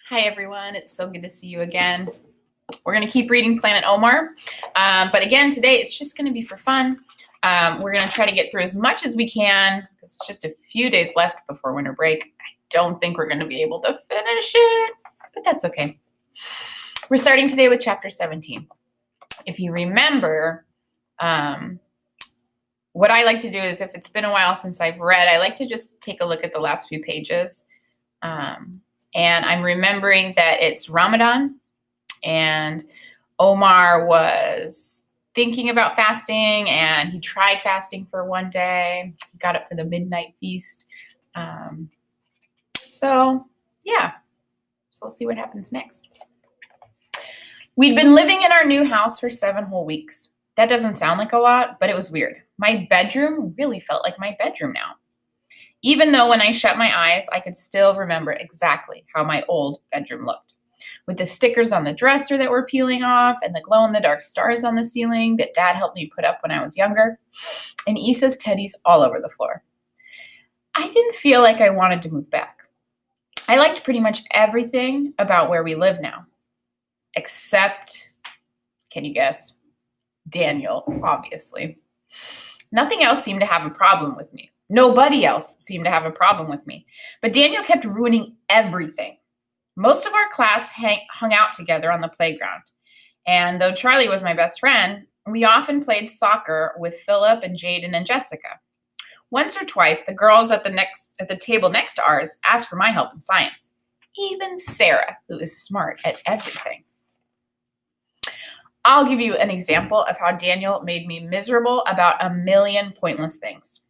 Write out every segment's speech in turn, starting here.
Hi, everyone. It's so good to see you again. We're going to keep reading Planet Omar. But again, today it's just going to be for fun. We're going to try to get through as much as we can because it's just a few days left before winter break. I don't think we're going to be able to finish it, but that's okay. We're starting today with chapter 17. If you remember, what I like to do is if it's been a while since I've read, I like to just take a look at the last few pages. And I'm remembering that it's Ramadan and Omar was thinking about fasting and he tried fasting for one day, got up for the midnight feast. So we'll see what happens next. We'd been living in our new house for 7 whole weeks. That doesn't sound like a lot, but it was weird. My bedroom really felt like my bedroom now. Even though when I shut my eyes, I could still remember exactly how my old bedroom looked. With the stickers on the dresser that were peeling off and the glow-in-the-dark stars on the ceiling that Dad helped me put up when I was younger, and Issa's teddies all over the floor. I didn't feel like I wanted to move back. I liked pretty much everything about where we live now. Except, can you guess? Daniel, obviously. Nothing else seemed to have a problem with me. Nobody else seemed to have a problem with me. But Daniel kept ruining everything. Most of our class hung out together on the playground. And though Charlie was my best friend, we often played soccer with Philip and Jaden and Jessica. Once or twice, the girls at the table next to ours asked for my help in science. Even Sarah, who is smart at everything. I'll give you an example of how Daniel made me miserable about a million pointless things.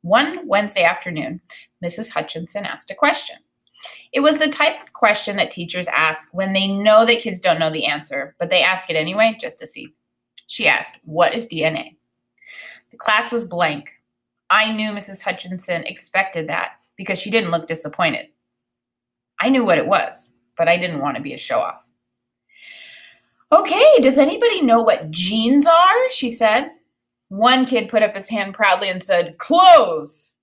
One Wednesday afternoon, Mrs. Hutchinson asked a question. It was the type of question that teachers ask when they know that kids don't know the answer, but they ask it anyway just to see. She asked, "What is DNA?" The class was blank. I knew Mrs. Hutchinson expected that because she didn't look disappointed. I knew what it was, but I didn't want to be a show-off. "Okay, does anybody know what genes are?" she said. One kid put up his hand proudly and said, "Clothes."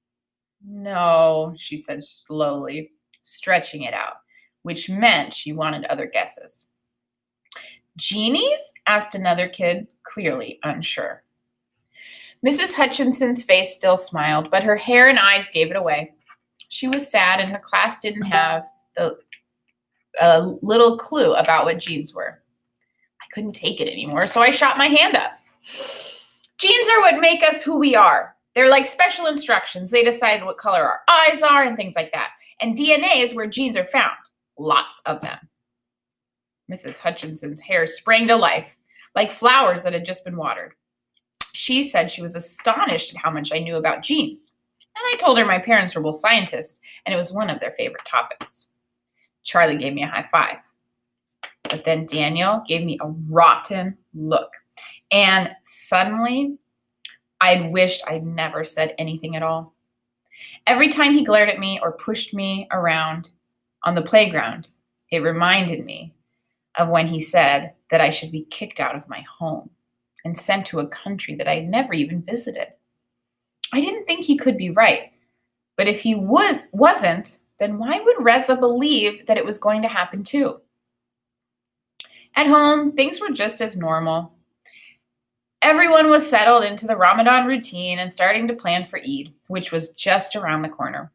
"No," she said slowly, stretching it out, which meant she wanted other guesses. "Genies?" asked another kid, clearly unsure. Mrs. Hutchinson's face still smiled, but her hair and eyes gave it away. She was sad, and her class didn't have a little clue about what genes were. I couldn't take it anymore, so I shot my hand up. Genes are what make us who we are. They're like special instructions. They decide what color our eyes are and things like that. And DNA is where genes are found. Lots of them. Mrs. Hutchinson's hair sprang to life, like flowers that had just been watered. She said she was astonished at how much I knew about genes. And I told her my parents were both scientists, and it was one of their favorite topics. Charlie gave me a high five. But then Daniel gave me a rotten look. And suddenly, I'd wished I'd never said anything at all. Every time he glared at me or pushed me around on the playground, it reminded me of when he said that I should be kicked out of my home and sent to a country that I'd never even visited. I didn't think he could be right, but if he wasn't, then why would Reza believe that it was going to happen too? At home, things were just as normal. Everyone was settled into the Ramadan routine and starting to plan for Eid, which was just around the corner.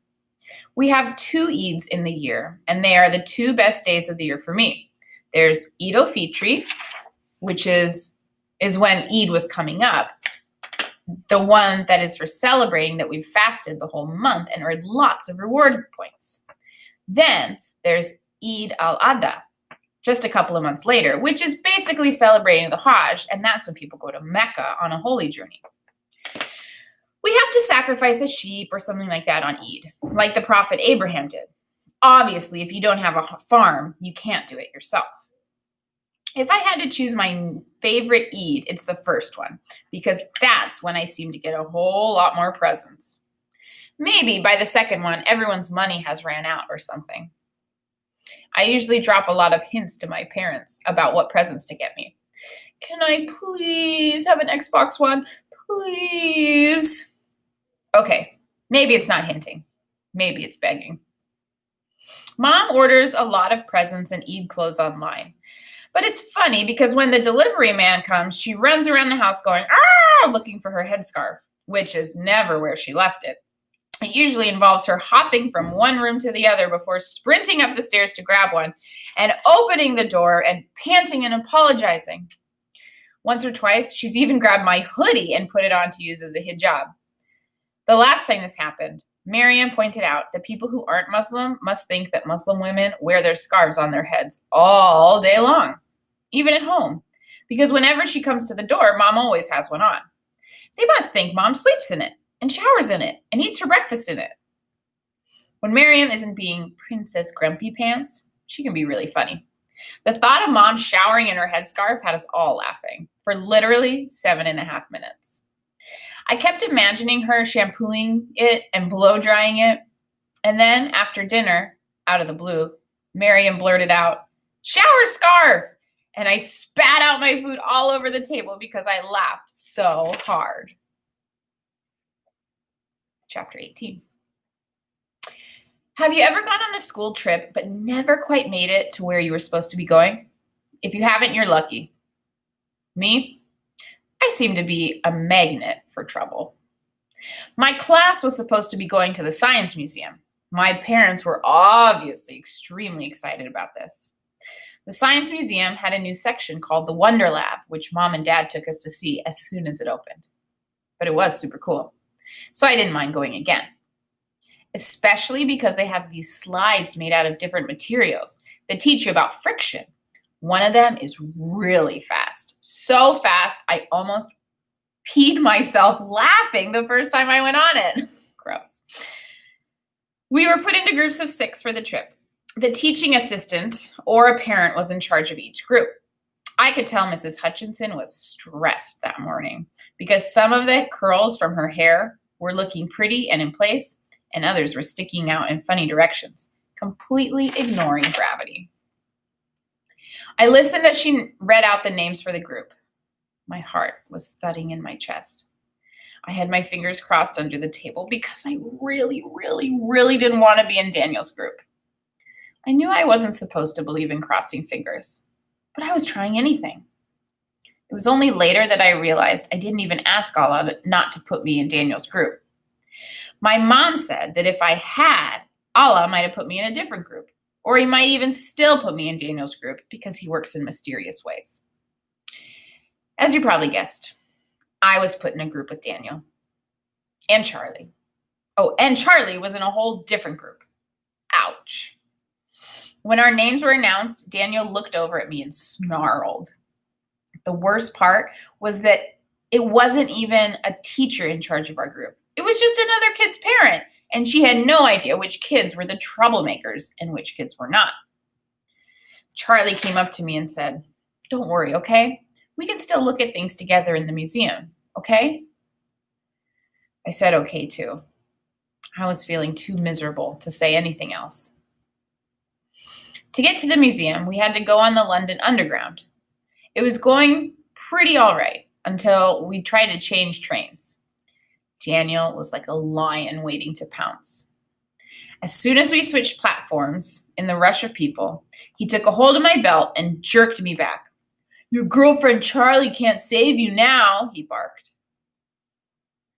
We have 2 Eids in the year, and they are the 2 best days of the year for me. There's Eid al-Fitr, which is when Eid was coming up, the one that is for celebrating that we've fasted the whole month and earned lots of reward points. Then there's Eid al-Adha, just a couple of months later, which is basically celebrating the Hajj, and that's when people go to Mecca on a holy journey. We have to sacrifice a sheep or something like that on Eid, like the Prophet Abraham did. Obviously, if you don't have a farm, you can't do it yourself. If I had to choose my favorite Eid, it's the first one, because that's when I seem to get a whole lot more presents. Maybe by the second one, everyone's money has ran out or something. I usually drop a lot of hints to my parents about what presents to get me. Can I please have an Xbox One? Please. Okay, maybe it's not hinting. Maybe it's begging. Mom orders a lot of presents and Eid clothes online. But it's funny because when the delivery man comes, she runs around the house going, ah, looking for her headscarf, which is never where she left it. It usually involves her hopping from one room to the other before sprinting up the stairs to grab one and opening the door and panting and apologizing. Once or twice, she's even grabbed my hoodie and put it on to use as a hijab. The last time this happened, Miriam pointed out that people who aren't Muslim must think that Muslim women wear their scarves on their heads all day long, even at home, because whenever she comes to the door, Mom always has one on. They must think Mom sleeps in it and showers in it and eats her breakfast in it. When Miriam isn't being Princess Grumpy Pants, she can be really funny. The thought of Mom showering in her headscarf had us all laughing for literally 7.5 minutes. I kept imagining her shampooing it and blow drying it. And then after dinner, out of the blue, Miriam blurted out, "Shower scarf!" And I spat out my food all over the table because I laughed so hard. Chapter 18. Have you ever gone on a school trip but never quite made it to where you were supposed to be going? If you haven't, you're lucky. Me? I seem to be a magnet for trouble. My class was supposed to be going to the Science Museum. My parents were obviously extremely excited about this. The Science Museum had a new section called the Wonder Lab, which Mom and Dad took us to see as soon as it opened. But it was super cool, so I didn't mind going again. Especially because they have these slides made out of different materials that teach you about friction. One of them is really fast. So fast, I almost peed myself laughing the first time I went on it. Gross. We were put into groups of 6 for the trip. The teaching assistant or a parent was in charge of each group. I could tell Mrs. Hutchinson was stressed that morning because some of the curls from her hair were looking pretty and in place, and others were sticking out in funny directions, completely ignoring gravity. I listened as she read out the names for the group. My heart was thudding in my chest. I had my fingers crossed under the table because I really didn't want to be in Daniel's group. I knew I wasn't supposed to believe in crossing fingers, but I was trying anything. It was only later that I realized I didn't even ask Allah not to put me in Daniel's group. My mom said that if I had, Allah might have put me in a different group, or he might even still put me in Daniel's group because he works in mysterious ways. As you probably guessed, I was put in a group with Daniel and Charlie. Oh, and Charlie was in a whole different group. Ouch. When our names were announced, Daniel looked over at me and snarled. The worst part was that it wasn't even a teacher in charge of our group. It was just another kid's parent, and she had no idea which kids were the troublemakers and which kids were not. Charlie came up to me and said, "Don't worry, okay? We can still look at things together in the museum, okay?" I said okay too. I was feeling too miserable to say anything else. To get to the museum, we had to go on the London Underground. It was going pretty all right until we tried to change trains. Daniel was like a lion waiting to pounce. As soon as we switched platforms, in the rush of people, he took a hold of my belt and jerked me back. "Your girlfriend Charlie can't save you now," he barked.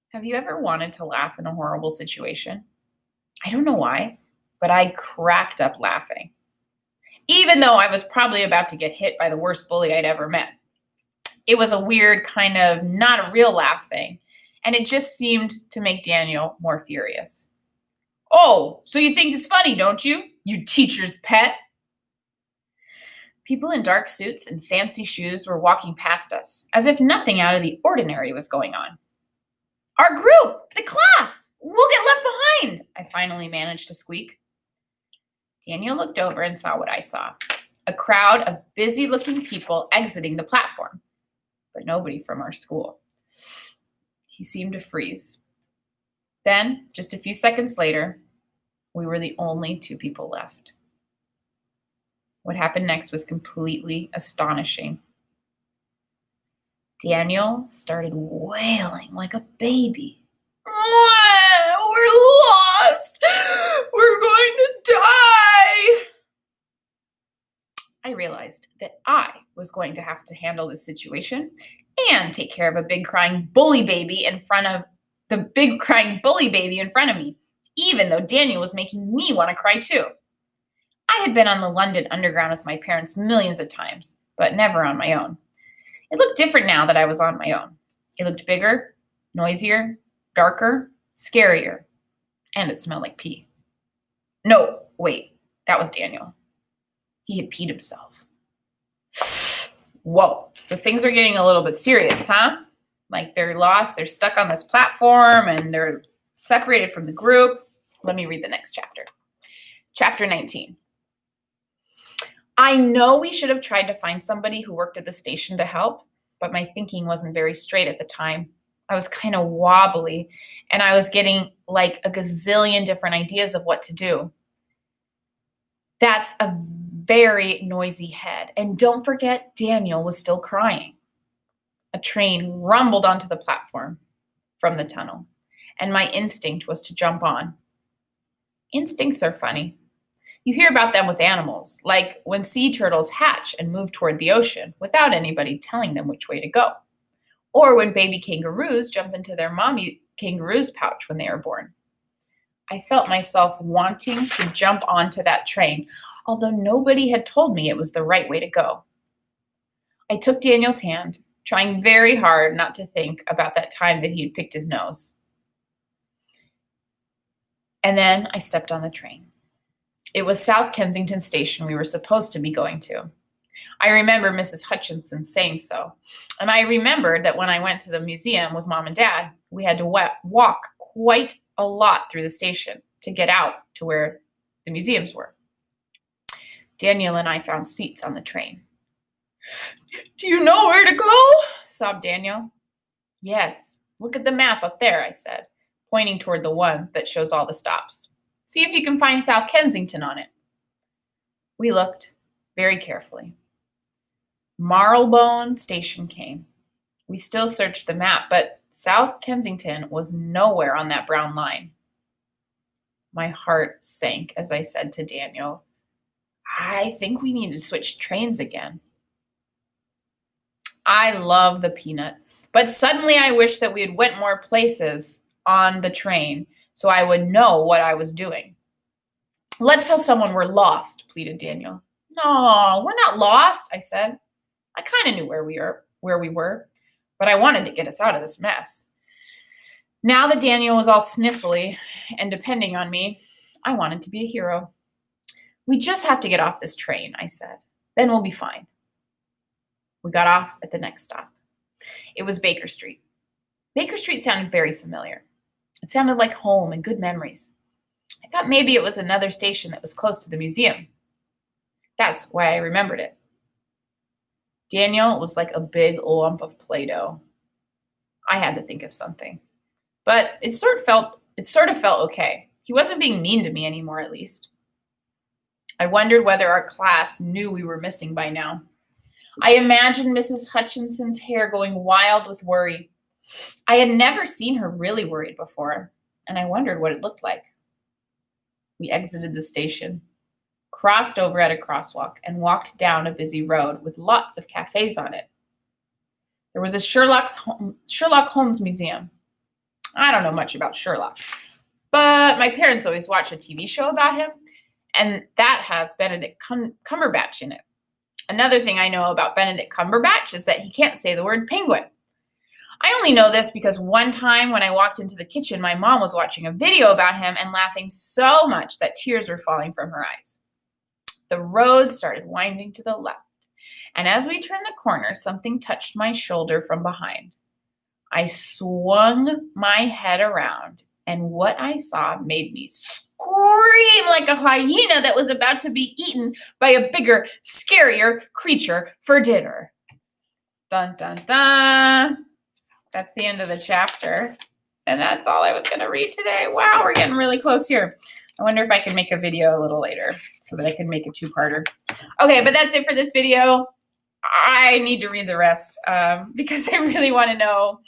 Have you ever wanted to laugh in a horrible situation? I don't know why, but I cracked up laughing, even though I was probably about to get hit by the worst bully I'd ever met. It was a weird kind of not a real laugh thing, and it just seemed to make Daniel more furious. "Oh, so you think it's funny, don't you? You teacher's pet." People in dark suits and fancy shoes were walking past us, as if nothing out of the ordinary was going on. "Our group, the class, we'll get left behind," I finally managed to squeak. Daniel looked over and saw what I saw, a crowd of busy-looking people exiting the platform, but nobody from our school. He seemed to freeze. Then, just a few seconds later, we were the only 2 people left. What happened next was completely astonishing. Daniel started wailing like a baby. "We're lost! We're going to die! I realized that I was going to have to handle this situation and take care of a big crying bully baby in front of me, even though Daniel was making me want to cry too. I had been on the London Underground with my parents millions of times, but never on my own. It looked different now that I was on my own. It looked bigger, noisier, darker, scarier, and it smelled like pee. No, wait, that was Daniel. He had peed himself. Whoa, so things are getting a little bit serious, huh? Like they're lost, they're stuck on this platform, and they're separated from the group. Let me read the next chapter. Chapter 19. I know we should have tried to find somebody who worked at the station to help, but my thinking wasn't very straight at the time. I was kind of wobbly, and I was getting like a gazillion different ideas of what to do. That's a very noisy head. And don't forget, Daniel was still crying. A train rumbled onto the platform from the tunnel, and my instinct was to jump on. Instincts are funny. You hear about them with animals, like when sea turtles hatch and move toward the ocean without anybody telling them which way to go. Or when baby kangaroos jump into their mommy kangaroo's pouch when they are born. I felt myself wanting to jump onto that train, although nobody had told me it was the right way to go. I took Daniel's hand, trying very hard not to think about that time that he had picked his nose. And then I stepped on the train. It was South Kensington Station we were supposed to be going to. I remember Mrs. Hutchinson saying so. And I remembered that when I went to the museum with Mom and Dad, we had to walk quite a lot through the station to get out to where the museums were. Daniel and I found seats on the train. "Do you know where to go?" sobbed Daniel. "Yes, look at the map up there," I said, pointing toward the one that shows all the stops. "See if you can find South Kensington on it." We looked very carefully. Marylebone Station came. We still searched the map, but South Kensington was nowhere on that brown line. My heart sank as I said to Daniel, "I think we need to switch trains again." I love the peanut, but suddenly I wish that we had went more places on the train so I would know what I was doing. "Let's tell someone we're lost," pleaded Daniel. "No, we're not lost," I said. I kind of knew where we were, but I wanted to get us out of this mess. Now that Daniel was all sniffly and depending on me, I wanted to be a hero. "We just have to get off this train," I said. "Then we'll be fine." We got off at the next stop. It was Baker Street. Baker Street sounded very familiar. It sounded like home and good memories. I thought maybe it was another station that was close to the museum. That's why I remembered it. Daniel was like a big lump of Play-Doh. I had to think of something. But it sort of felt okay. He wasn't being mean to me anymore, at least. I wondered whether our class knew we were missing by now. I imagined Mrs. Hutchinson's hair going wild with worry. I had never seen her really worried before, and I wondered what it looked like. We exited the station, crossed over at a crosswalk, and walked down a busy road with lots of cafes on it. There was a Sherlock Holmes museum. I don't know much about Sherlock, but my parents always watch a TV show about him, and that has Benedict Cumberbatch in it. Another thing I know about Benedict Cumberbatch is that he can't say the word penguin. I only know this because one time when I walked into the kitchen, my mom was watching a video about him and laughing so much that tears were falling from her eyes. The road started winding to the left, and as we turned the corner, something touched my shoulder from behind. I swung my head around, and what I saw made me scream like a hyena that was about to be eaten by a bigger, scarier creature for dinner. Dun, dun, dun. That's the end of the chapter. And that's all I was going to read today. Wow, we're getting really close here. I wonder if I can make a video a little later so that I can make a two-parter. Okay, but that's it for this video. I need to read the rest because I really want to know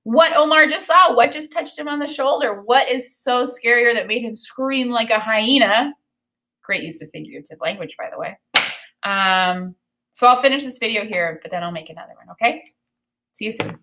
what Omar just saw. What just touched him on the shoulder? What is so scarier that made him scream like a hyena? Great use of figurative language, by the way. So I'll finish this video here, but then I'll make another one, okay? See you soon.